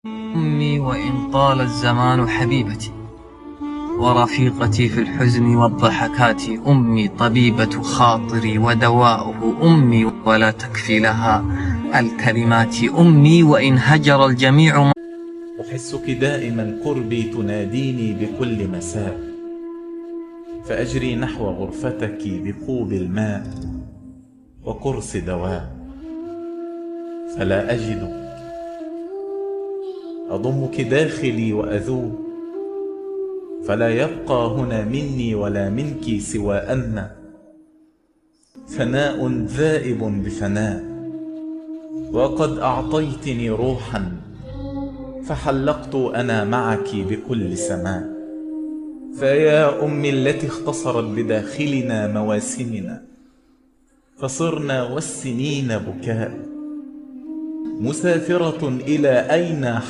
أمي وإن طال الزمان حبيبتي، ورفيقتي في الحزن والضحكات. أمي طبيبة خاطري ودواؤه، أمي ولا تكفي لها الكلمات. أمي وإن هجر الجميع. أحسك دائما قربي تناديني بكل مساء، فأجري نحو غرفتك بقوب الماء وقرص دواء، فلا أجدك. أضمك داخلي وأذوب، فلا يبقى هنا مني ولا منك سوى أن فناء ذائب بفناء. وقد أعطيتني روحا فحلقت أنا معك بكل سماء. فيا أمي التي اختصرت بداخلنا مواسمنا، فصرنا والسنين بكاء، مسافرة إلى أين